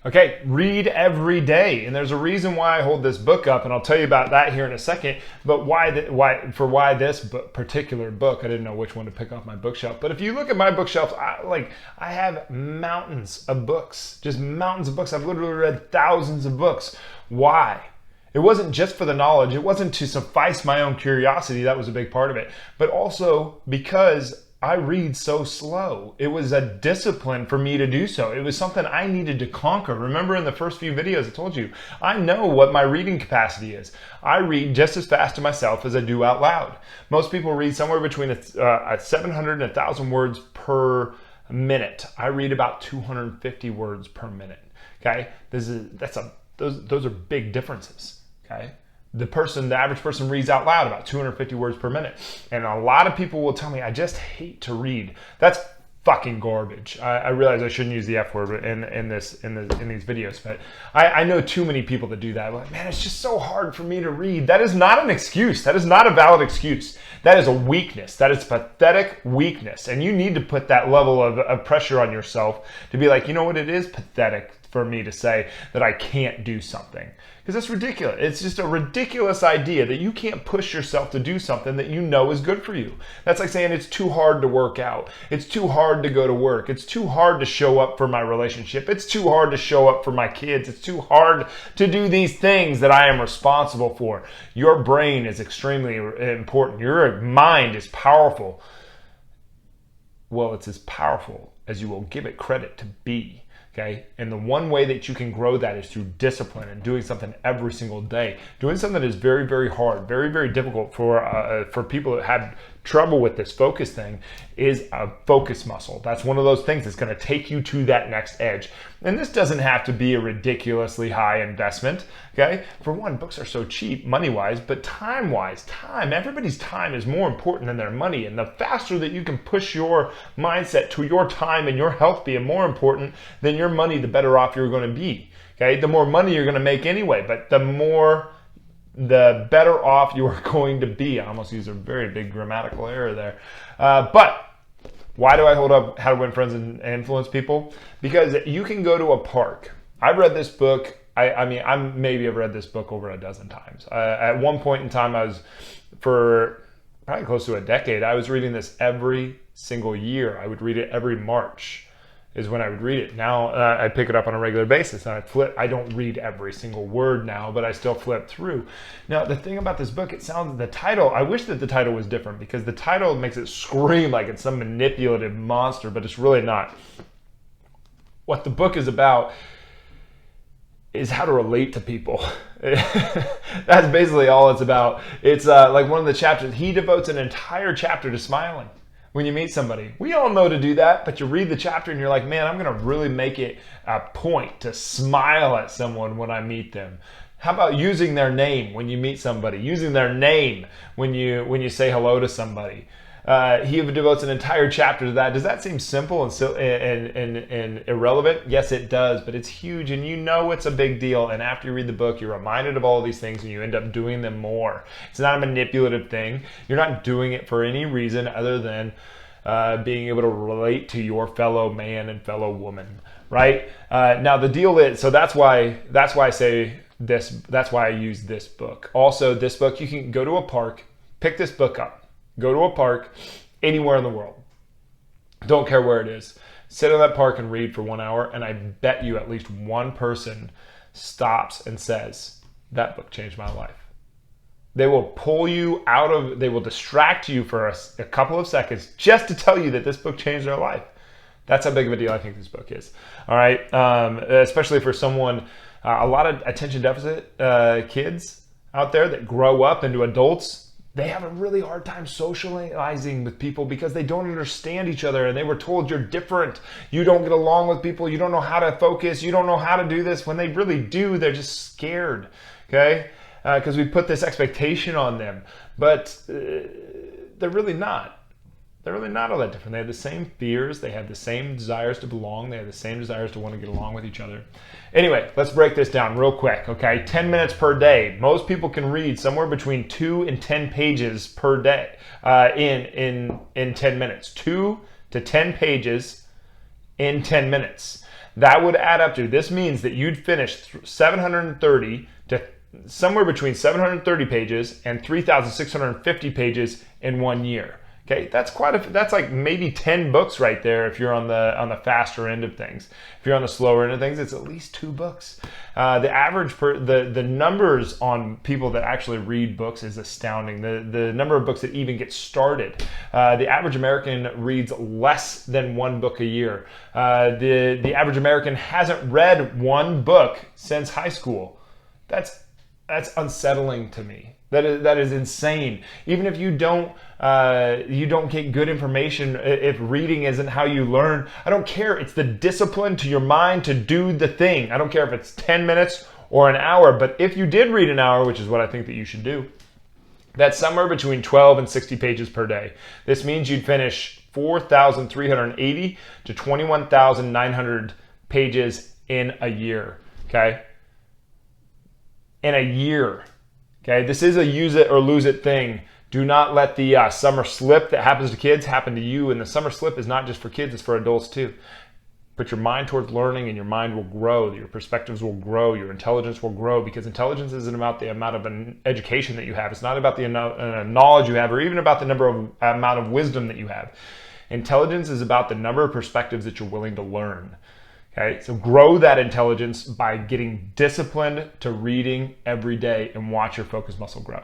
Okay, read every day, and there's a reason why I hold this book up, and I'll tell you about that here in a second. But why this particular book? I didn't know which one to pick off my bookshelf. But if you look at my bookshelf, I have mountains of books, just mountains of books. I've literally read thousands of books. Why? It wasn't just for the knowledge. It wasn't to suffice my own curiosity. That was a big part of it. But also because I read so slow. It was a discipline for me to do so. It was something I needed to conquer. Remember in the first few videos I told you, I know what my reading capacity is. I read just as fast to myself as I do out loud. Most people read somewhere between 700 and 1,000 words per minute. I read about 250 words per minute. Okay, those are big differences. Okay. The average person reads out loud about 250 words per minute. And a lot of people will tell me, I just hate to read. That's fucking garbage. I realize I shouldn't use the F word in these videos, but I know too many people that do that. I'm like, man, it's just so hard for me to read. That is not an excuse. That is not a valid excuse. That is a weakness. That is pathetic weakness. And you need to put that level of pressure on yourself to be like, you know what, it is pathetic for me to say that I can't do something. Because that's ridiculous. It's just a ridiculous idea that you can't push yourself to do something that you know is good for you. That's like saying it's too hard to work out. It's too hard to go to work. It's too hard to show up for my relationship. It's too hard to show up for my kids. It's too hard to do these things that I am responsible for. Your brain is extremely important. Your mind is powerful. Well, it's as powerful as you will give it credit to be. Okay, and the one way that you can grow that is through discipline and doing something every single day. Doing something that is very, very hard, very, very difficult for people that have trouble with this focus thing is a focus muscle. That's one of those things that's going to take you to that next edge. And this doesn't have to be a ridiculously high investment. Okay, for one, books are so cheap money-wise, but time-wise, everybody's time is more important than their money. And the faster that you can push your mindset to your time and your health being more important than your money, the better off you're going to be. Okay, the more money you're going to make anyway, but the better off you are going to be. I almost used a very big grammatical error there. But why do I hold up How to Win Friends and Influence People? Because you can go to a park. I've read this book. I maybe have read this book over a dozen times. At one point in time, for probably close to a decade, I was reading this every single year. I would read it every March is when I would read it. Now I pick it up on a regular basis and I flip. I don't read every single word now, but I still flip through. Now the thing about this book, the title, I wish that the title was different because the title makes it scream like it's some manipulative monster, but it's really not. What the book is about is how to relate to people. That's basically all it's about. It's like one of the chapters, he devotes an entire chapter to smiling. When you meet somebody, we all know to do that, but you read the chapter and you're like, man, I'm going to really make it a point to smile at someone when I meet them. How about using their name when you meet somebody? Using their name when you say hello to somebody. He devotes an entire chapter to that. Does that seem simple and irrelevant? Yes, it does, but it's huge, and you know it's a big deal. And after you read the book, you're reminded of all of these things, and you end up doing them more. It's not a manipulative thing. You're not doing it for any reason other than being able to relate to your fellow man and fellow woman, right? Now the deal is, so that's why I say this. That's why I use this book. Also, this book, you can go to a park, pick this book up. Go to a park anywhere in the world. Don't care where it is. Sit in that park and read for 1 hour, and I bet you at least one person stops and says, that book changed my life. They will pull you they will distract you for a couple of seconds just to tell you that this book changed their life. That's how big of a deal I think this book is. All right, especially for someone, a lot of attention deficit kids out there that grow up into adults. They have a really hard time socializing with people because they don't understand each other, and they were told you're different. You don't get along with people. You don't know how to focus. You don't know how to do this. When they really do, they're just scared, okay? Because we put this expectation on them, but they're really not. They're really not all that different. They have the same fears. They have the same desires to belong. They have the same desires to want to get along with each other. Anyway, let's break this down real quick, okay? 10 minutes per day. Most people can read somewhere between 2 and 10 pages per day in 10 minutes. 2 to 10 pages in 10 minutes. that would add up to, this means that you'd finish 730 to somewhere between 730 pages and 3,650 pages in 1 year. Okay, that's like maybe 10 books right there if you're on the faster end of things. If you're on the slower end of things, it's at least 2 books. The average the numbers on people that actually read books is astounding. The number of books that even get started. The average American reads less than 1 book a year. The average American hasn't read 1 book since high school. That's unsettling to me. That is insane. Even if you don't get good information, if reading isn't how you learn, I don't care. It's the discipline to your mind to do the thing. I don't care if it's 10 minutes or an hour, but if you did read an hour, which is what I think that you should do, that's somewhere between 12 and 60 pages per day. This means you'd finish 4,380 to 21,900 pages in a year, okay? In a year. Okay, this is a use it or lose it thing. Do not let the summer slip that happens to kids happen to you. And the summer slip is not just for kids, it's for adults too. Put your mind towards learning and your mind will grow. Your perspectives will grow. Your intelligence will grow, because intelligence isn't about the amount of an education that you have. It's not about the knowledge you have, or even about the amount of wisdom that you have. Intelligence is about the number of perspectives that you're willing to learn. Okay, so grow that intelligence by getting disciplined to reading every day and watch your focus muscle grow.